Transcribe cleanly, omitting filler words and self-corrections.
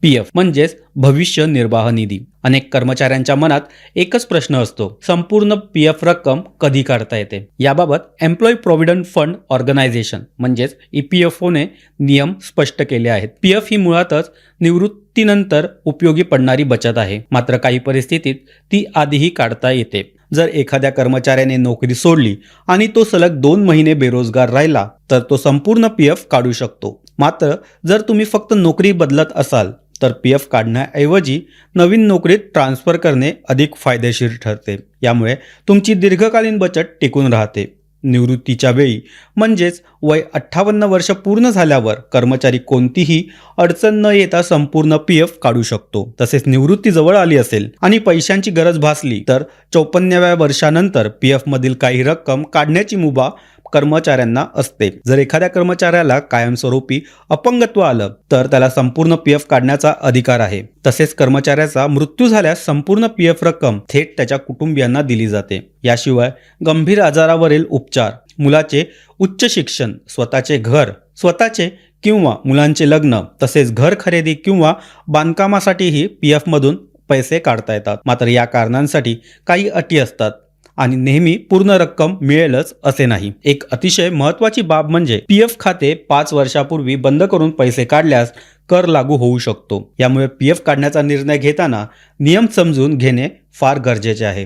PF म्हणजेच भविष्य निर्वाह निधी. अनेक कर्मचाऱ्यांच्या मनात एकच प्रश्न असतो, संपूर्ण पीएफ रक्कम कधी काढता येते. याबाबत एम्प्लॉई प्रॉव्हिडंट फंड ऑर्गनायझेशन म्हणजेच ईपीएफओने नियम स्पष्ट केले आहेत. पीएफ ही मुळातच निवृत्तीनंतर उपयोगी पडणारी बचत आहे, मात्र काही परिस्थितीत ती आधीही काढता येते. जर एखाद्या कर्मचाऱ्याने नोकरी सोडली आणि तो सलग 2 महिने बेरोजगार राहिला तर तो संपूर्ण पीएफ काढू शकतो. मात्र जर तुम्ही फक्त नोकरी बदलत असाल तर पीएफ काढण्याऐवजी नवीन नोकरीत ट्रान्सफर करणे अधिक फायदेशीर ठरते. यामुळे तुमची दीर्घकालीन बचत टिकून राहते. निवृत्तीच्या वेळी म्हणजेच वय 58 वर्ष पूर्ण झाल्यावर कर्मचारी कोणतीही अडचण न येता संपूर्ण पीएफ काढू शकतो. तसेच निवृत्ती जवळ आली असेल आणि पैशांची गरज भासली तर 54व्या वर्षानंतर पीएफ मधील काही रक्कम काढण्याची मुभा कर्मचाऱ्यांना असते. जर एखाद्या कर्मचाऱ्याला कायमस्वरूपी अपंगत्व आलं तर त्याला संपूर्ण पीएफ काढण्याचा अधिकार आहे. तसेच कर्मचाऱ्याचा मृत्यू झाल्यास संपूर्ण पीएफ रक्कम थेट त्याच्या कुटुंबियांना दिली जाते. याशिवाय गंभीर आजारावरील उपचार, मुलाचे उच्च शिक्षण, स्वतःचे किंवा मुलांचे लग्न तसेच घर खरेदी किंवा बांधकामासाठीही पीएफ मधून पैसे काढता येतात. मात्र या कारणांसाठी काही अटी असतात आणि नेहमी पूर्ण रक्कम मिळेलच असे नाही. एक अतिशय महत्त्वाची बाब म्हणजे पीएफ खाते 5 वर्षापूर्वी बंद करून पैसे काढल्यास कर लागू होऊ शकतो. यामुळे पीएफ काढण्याचा निर्णय घेताना नियम समजून घेणे फार गरजेचे आहे.